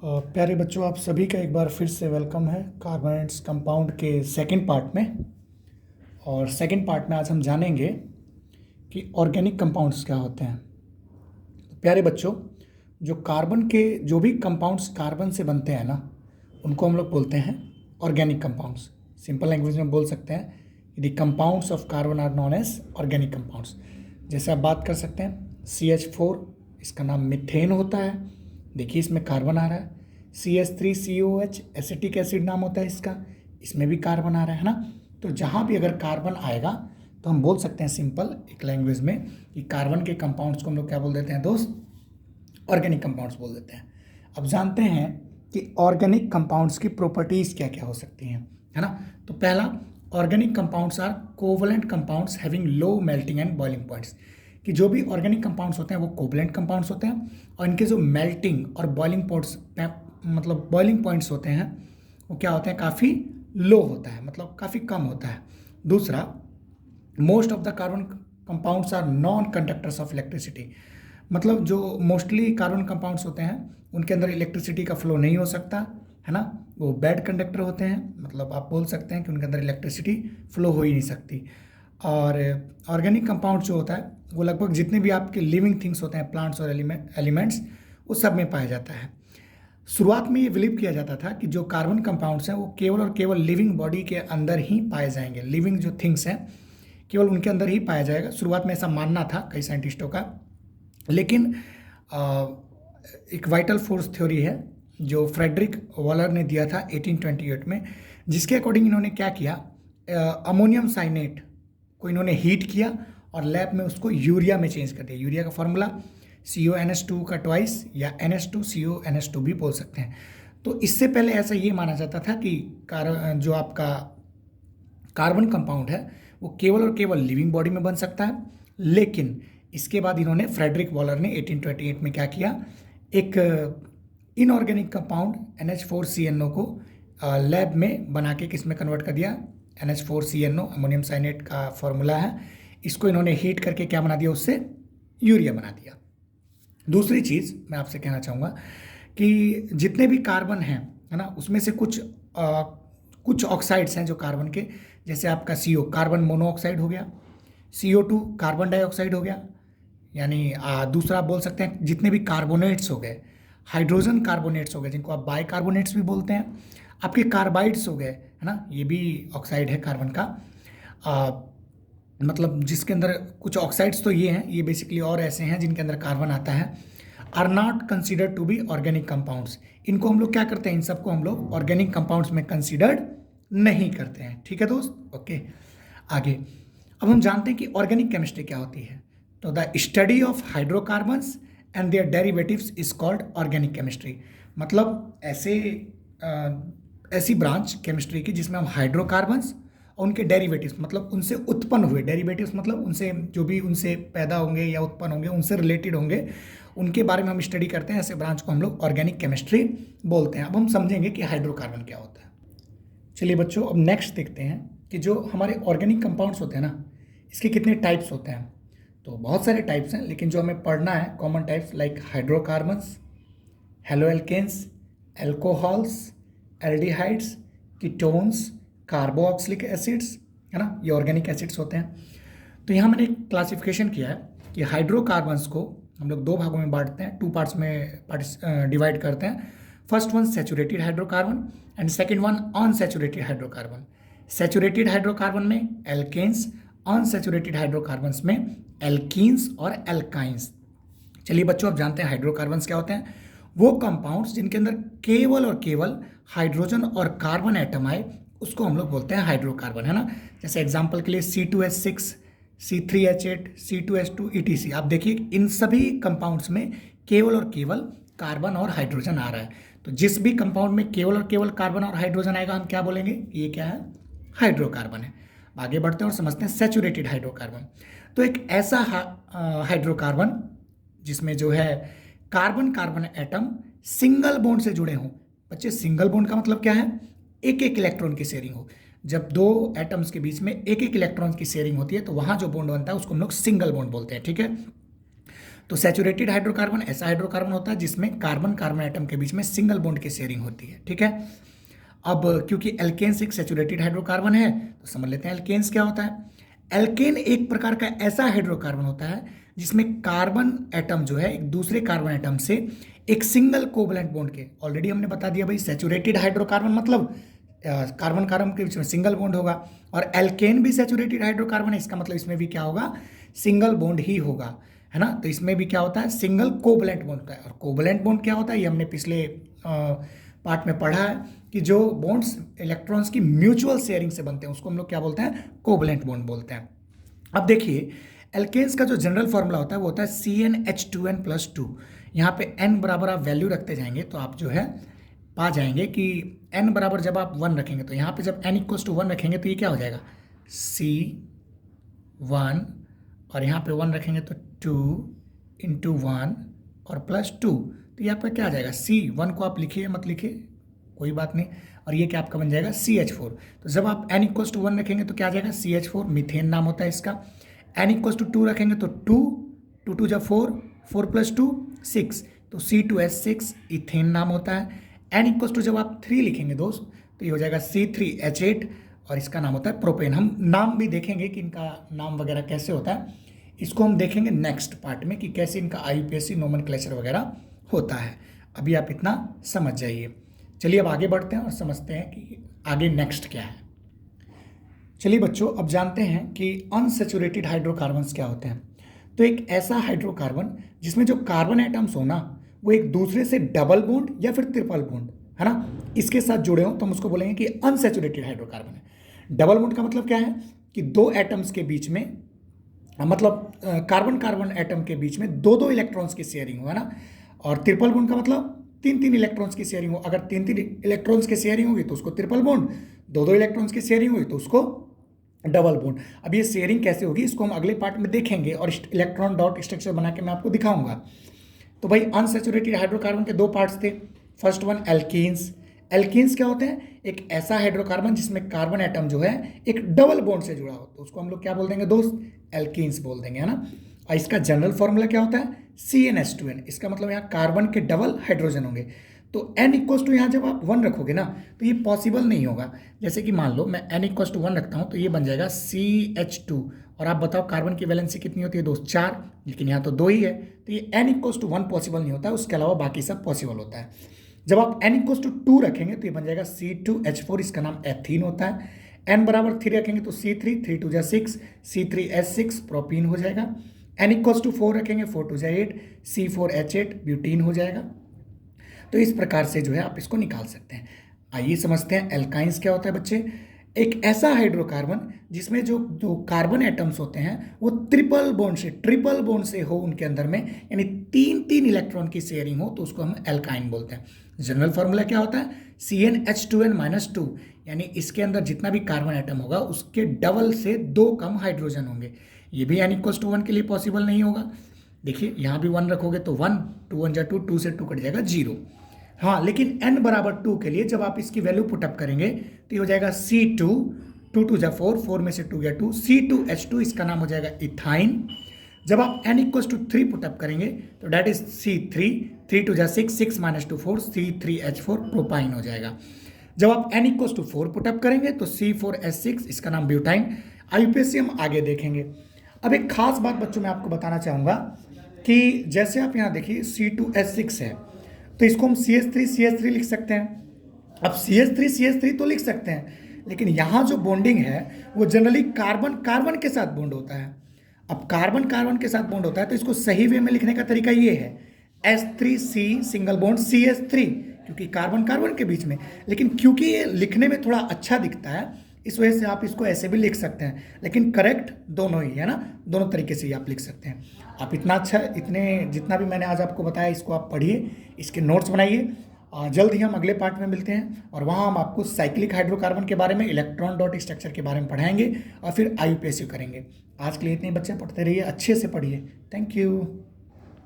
प्यारे बच्चों, आप सभी का एक बार फिर से वेलकम है कार्बोनेट्स कंपाउंड के सेकंड पार्ट में। और सेकंड पार्ट में आज हम जानेंगे कि ऑर्गेनिक कंपाउंड्स क्या होते हैं। तो प्यारे बच्चों, जो भी कंपाउंड्स कार्बन से बनते हैं ना, उनको हम लोग बोलते हैं ऑर्गेनिक कंपाउंड्स। सिंपल लैंग्वेज में बोल सकते हैं the compounds of carbon are known as organic compounds. जैसे आप बात कर सकते हैं CH4, इसका नाम मीथेन होता है। देखिए इसमें कार्बन आ रहा है। CH3COH एसिटिक एसिड नाम होता है इसका, इसमें भी कार्बन आ रहा है ना। तो जहाँ भी अगर कार्बन आएगा तो हम बोल सकते हैं सिंपल एक लैंग्वेज में कि कार्बन के कंपाउंड्स को हम लोग क्या बोल देते हैं दोस्त, ऑर्गेनिक कंपाउंड्स बोल देते हैं। अब जानते हैं कि ऑर्गेनिक कंपाउंड्स की प्रॉपर्टीज़ क्या क्या हो सकती हैं, है ना। तो पहला, organic compounds are covalent compounds having low melting and boiling points. कि जो भी ऑर्गेनिक कंपाउंड्स होते हैं वो कोवलेंट कंपाउंड्स होते हैं और इनके जो मेल्टिंग और बॉइलिंग पॉइंट्स बॉइलिंग पॉइंट्स होते हैं वो क्या होते हैं, काफ़ी लो होता है, मतलब काफ़ी कम होता है। दूसरा, most of the carbon compounds are non conductors of electricity. मतलब जो मोस्टली कार्बन कंपाउंड्स होते हैं उनके अंदर इलेक्ट्रिसिटी का फ्लो नहीं हो सकता, है ना। वो बैड कंडक्टर होते हैं, मतलब आप बोल सकते हैं कि उनके अंदर इलेक्ट्रिसिटी फ्लो हो ही नहीं सकती। और ऑर्गेनिक कंपाउंड जो होता है वो लगभग जितने भी आपके लिविंग थिंग्स होते हैं, प्लांट्स और एलिमेंट्स, वो सब में पाया जाता है। शुरुआत में ये बिलीव किया जाता था कि जो कार्बन कंपाउंड्स हैं वो केवल और केवल लिविंग बॉडी के अंदर ही पाए जाएंगे, लिविंग जो थिंग्स हैं केवल उनके अंदर ही पाया जाएगा। शुरुआत में ऐसा मानना था कई साइंटिस्टों का। लेकिन एक वाइटल फोर्स थ्योरी है जो फ्रेडरिक वॉलर ने दिया था 1828 में, जिसके अकॉर्डिंग इन्होंने क्या किया, अमोनियम साइनेट को इन्होंने हीट किया और लैब में उसको यूरिया में चेंज कर दिया। यूरिया का फॉर्मूला CONH2 का ट्वाइस या NH2CONH2 भी बोल सकते हैं। तो इससे पहले ऐसा ये माना जाता था कि जो आपका कार्बन कंपाउंड है वो केवल और केवल लिविंग बॉडी में बन सकता है। लेकिन इसके बाद इन्होंने फ्रेडरिक वॉलर ने 1828 में क्या किया, एक इनऑर्गेनिक कंपाउंड NH4CNO को लैब में बना के किस में कन्वर्ट कर दिया, NH4CNO अमोनियम साइनेट का फॉर्मूला है। इसको इन्होंने हीट करके क्या बना दिया, उससे यूरिया बना दिया। दूसरी चीज़ मैं आपसे कहना चाहूँगा कि जितने भी कार्बन हैं, है ना, उसमें से कुछ ऑक्साइड्स हैं जो कार्बन के, जैसे आपका CO कार्बन मोनोऑक्साइड हो गया, CO2 कार्बन डाइऑक्साइड हो गया, यानी दूसरा आप बोल सकते हैं जितने भी कार्बोनेट्स हो गए, हाइड्रोजन कार्बोनेट्स हो गए जिनको आप बाइकार्बोनेट्स भी बोलते हैं, आपके कार्बाइड्स हो गए, है ना, ये भी ऑक्साइड है कार्बन का। मतलब जिसके अंदर कुछ ऑक्साइड्स तो ये हैं, ये बेसिकली और ऐसे हैं जिनके अंदर कार्बन आता है, are not considered to be organic compounds. इनको हम लोग क्या करते हैं, इन सबको हम लोग ऑर्गेनिक कंपाउंड्स में कंसिडर्ड नहीं करते हैं। ठीक है दोस्त, ओके। आगे अब हम जानते हैं कि ऑर्गेनिक केमिस्ट्री क्या होती है। तो the study of hydrocarbons and their derivatives is called organic chemistry. मतलब ऐसी ब्रांच केमिस्ट्री की जिसमें हम हाइड्रोकार्बन्स और उनके डेरिवेटिव्स, मतलब उनसे उत्पन्न हुए, डेरिवेटिव्स मतलब उनसे जो भी उनसे पैदा होंगे या उत्पन्न होंगे, उनसे रिलेटेड होंगे, उनके बारे में हम स्टडी करते हैं। ऐसे ब्रांच को हम लोग ऑर्गेनिक केमिस्ट्री बोलते हैं। अब हम समझेंगे कि हाइड्रोकार्बन क्या होता है। चलिए बच्चों, अब नेक्स्ट देखते हैं कि जो हमारे ऑर्गेनिक कंपाउंड्स होते हैं ना, इसके कितने टाइप्स होते हैं। तो बहुत सारे टाइप्स हैं, लेकिन जो हमें पढ़ना है common types like hydrocarbons, haloalkanes, alcohols, aldehydes, ketones, carboxylic acids, है ना, ये ऑर्गेनिक एसिड्स होते हैं। तो यहाँ मैंने क्लासिफिकेशन किया है कि हाइड्रोकार्बन्स को हम लोग दो भागों में बांटते हैं, 2 पार्ट्स में डिवाइड करते हैं। First one saturated hydrocarbon and second one unsaturated hydrocarbon. Saturated hydrocarbon में एल्केन्स, अनसैचुरेटेड हाइड्रोकार्बन्स में एल्कीन्स और एल्काइंस। चलिए बच्चों, अब जानते हैं हाइड्रोकार्बन्स क्या होते हैं। वो कंपाउंड्स जिनके अंदर केवल और केवल हाइड्रोजन और कार्बन एटम आए उसको हम लोग बोलते हैं हाइड्रोकार्बन, है ना। जैसे एग्जांपल के लिए C2H6, C3H8, C2H2 ETC। आप देखिए इन सभी कंपाउंड्स में केवल और केवल कार्बन और हाइड्रोजन आ रहा है। तो जिस भी कंपाउंड में केवल और केवल कार्बन और हाइड्रोजन आएगा हम क्या बोलेंगे, ये क्या है, हाइड्रोकार्बन है। आगे बढ़ते हैं और समझते हैं सैचुरेटेड हाइड्रोकार्बन। तो एक ऐसा हाइड्रोकार्बन जिसमें जो है carbon carbon atom single bond से जुड़े हों। बच्चे, सिंगल बॉन्ड का मतलब क्या है, एक एक इलेक्ट्रॉन की शेयरिंग हो। जब दो एटम्स के बीच में एक एक इलेक्ट्रॉन की शेयरिंग होती है तो वहां जो बॉन्ड बनता है उसको हम लोग सिंगल बॉन्ड बोलते हैं। ठीक है, तो सैचुरेटेड हाइड्रोकार्बन ऐसा हाइड्रोकार्बन होता है जिसमें कार्बन कार्बन एटम के बीच में सिंगल बॉन्ड की शेयरिंग होती है, ठीक है। अब क्योंकि एल्केन्स एक सैचुरेटेड हाइड्रोकार्बन है तो समझ लेते हैं एल्केन्स क्या होता है। एल्केन एक प्रकार का ऐसा हाइड्रोकार्बन होता है जिसमें कार्बन एटम जो है एक दूसरे कार्बन एटम से एक सिंगल कोवलेंट बॉन्ड के, ऑलरेडी हमने बता दिया भाई सैचुरेटेड हाइड्रोकार्बन मतलब कार्बन कार्बन के बीच में सिंगल बॉन्ड होगा, और एल्केन भी सैचुरेटेड हाइड्रोकार्बन है, इसका मतलब इसमें भी क्या होगा, सिंगल बॉन्ड ही होगा, है ना। तो इसमें भी क्या होता है, सिंगल कोवलेंट बॉन्ड होता है। और कोवलेंट बॉन्ड क्या होता है, ये हमने पिछले पार्ट में पढ़ा है कि जो बॉन्ड्स इलेक्ट्रॉन्स की म्यूचुअल शेयरिंग से बनते हैं उसको हम लोग क्या बोलते हैं, कोवलेंट बॉन्ड बोलते हैं। अब देखिए एल्केन्स का जो जनरल फॉर्मूला होता है वो होता है CnH2n+2। यहाँ पे n बराबर आप वैल्यू रखते जाएंगे तो आप जो है पा जाएंगे कि n बराबर जब आप 1 रखेंगे तो यहाँ पे जब n = 1 रखेंगे तो ये क्या हो जाएगा C1, और यहाँ पे 1 रखेंगे तो 2 × 1 और +2, तो यहाँ पे क्या आ जाएगा C1 को आप लिखिए मत लिखिए कोई बात नहीं, और ये क्या आपका बन जाएगा CH4। तो जब आप n = 1 रखेंगे तो क्या आ जाएगा CH4, मीथेन नाम होता है इसका। n = 2 रखेंगे तो 2 2 × 4 4 + 2 6, तो C2H6 इथेन नाम होता है। n = जब आप 3 लिखेंगे दोस्त तो ये हो जाएगा C3H8, और इसका नाम होता है प्रोपेन। हम नाम भी देखेंगे कि इनका नाम वगैरह कैसे होता है, इसको हम देखेंगे नेक्स्ट पार्ट में कि कैसे इनका IUPAC नोमेनक्लेचर वगैरह होता है। अभी आप इतना समझ जाइए। चलिए अब आगे बढ़ते हैं और समझते हैं कि आगे नेक्स्ट क्या है। चलिए बच्चों अब जानते हैं कि अनसैचुरेटेड हाइड्रोकार्बन्स क्या होते हैं। तो एक ऐसा हाइड्रोकार्बन जिसमें जो कार्बन एटम्स हो ना वो एक दूसरे से डबल बॉन्ड या फिर ट्रिपल बॉन्ड, है ना, इसके साथ जुड़े हो तो हम उसको बोलेंगे कि अनसैचुरेटेड हाइड्रोकार्बन है। डबल बॉन्ड का मतलब क्या है कि दो एटम्स के बीच में, मतलब कार्बन कार्बन एटम के बीच में दो दो इलेक्ट्रॉन्स की शेयरिंग हो, है ना। और ट्रिपल बॉन्ड का मतलब तीन तीन इलेक्ट्रॉन्स की शेयरिंग हो। अगर तीन तीन इलेक्ट्रॉन्स की शेयरिंग होगी तो उसको ट्रिपल बॉन्ड, दो दो इलेक्ट्रॉन्स की शेयरिंग होगी तो उसको डबल बॉन्ड। अब ये शेयरिंग कैसे होगी इसको हम अगले पार्ट में देखेंगे और इलेक्ट्रॉन डॉट स्ट्रक्चर बना के मैं आपको दिखाऊंगा। तो भाई अनसैचुरेटेड हाइड्रोकार्बन के दो पार्ट्स थे। First one alkenes. एल्कीन्स क्या होते हैं, एक ऐसा हाइड्रोकार्बन जिसमें कार्बन एटम जो है एक डबल बॉन्ड से जुड़ा हो तो उसको हम लोग क्या बोल देंगे दोस्त, एल्कीन्स बोल देंगे, है ना। और इसका जनरल फॉर्मूला क्या होता है CnH2n, इसका मतलब यहाँ कार्बन के डबल हाइड्रोजन होंगे। तो n = यहाँ जब आप 1 रखोगे ना तो ये पॉसिबल नहीं होगा। जैसे कि मान लो मैं n = 1 रखता हूँ तो ये बन जाएगा CH2, और आप बताओ कार्बन की वैलेंसी कितनी होती है दोस्त, 4, लेकिन यहाँ तो 2 ही है, तो ये n = 1 पॉसिबल नहीं होता है, उसके अलावा बाकी सब पॉसिबल होता है। जब आप n = 2 रखेंगे तो ये बन जाएगा C2H4, इसका नाम एथीन होता है। n = 3 रखेंगे तो C3 3 2 6 C3H6 प्रोपीन हो जाएगा। n = 4 रखेंगे 4 2 8 C4H8 ब्यूटीन हो जाएगा। तो इस प्रकार से जो है आप इसको निकाल सकते हैं। आइए समझते हैं एल्काइंस क्या होता है बच्चे। एक ऐसा हाइड्रोकार्बन जिसमें जो जो कार्बन एटम्स होते हैं वो ट्रिपल बॉन्ड से हो उनके अंदर में, यानी तीन तीन इलेक्ट्रॉन की शेयरिंग हो तो उसको हम एल्काइन बोलते हैं। जनरल फॉर्मूला क्या होता है CnH2n-2, यानी इसके अंदर जितना भी कार्बन एटम होगा उसके डबल से 2 कम हाइड्रोजन होंगे। ये भी n = 1 के लिए पॉसिबल नहीं होगा। देखिए यहाँ भी 1 रखोगे तो 1, 2 1 2, 2 से 2 कट जाएगा 0। हाँ, लेकिन n = 2 के लिए जब आप इसकी वैल्यू पुटअप करेंगे तो ये हो जाएगा C2, 2 2 4, 4 में से 2 गया 2, C2H2, इसका नाम हो जाएगा इथाइन। जब आप n = 3 पुटअप करेंगे तो that is C3, 3 2 6, 6 - 2 4, C3H4 propyne हो जाएगा। जब आप n = 4 पुटअप करेंगे तो C4H6, इसका नाम ब्यूटाइन। IUPAC हम आगे देखेंगे। अब एक खास बात बच्चों मैं आपको बताना चाहूँगा कि जैसे आप यहाँ देखिए C2H6 है तो इसको हम CH3 लिख सकते हैं। अब CH3 तो लिख सकते हैं, लेकिन यहाँ जो बॉन्डिंग है वो जनरली कार्बन कार्बन के साथ बॉन्ड होता है। अब कार्बन कार्बन के साथ बॉन्ड होता है तो इसको सही वे में लिखने का तरीका ये है S3C सिंगल बॉन्ड CH3, क्योंकि कार्बन कार्बन के बीच में। लेकिन क्योंकि ये लिखने में थोड़ा अच्छा दिखता है इस वजह से आप इसको ऐसे भी लिख सकते हैं, लेकिन करेक्ट दोनों ही है ना, दोनों तरीके से ही आप लिख सकते हैं। आप जितना भी मैंने आज आपको बताया इसको आप पढ़िए, इसके नोट्स बनाइए। जल्द ही हम अगले पार्ट में मिलते हैं और वहाँ हम आपको साइक्लिक हाइड्रोकार्बन के बारे में, इलेक्ट्रॉन डॉट स्ट्रक्चर के बारे में पढ़ाएंगे और फिर IUPAC करेंगे। आज के लिए इतने बच्चे पढ़ते रहिए, अच्छे से पढ़िए। Thank you.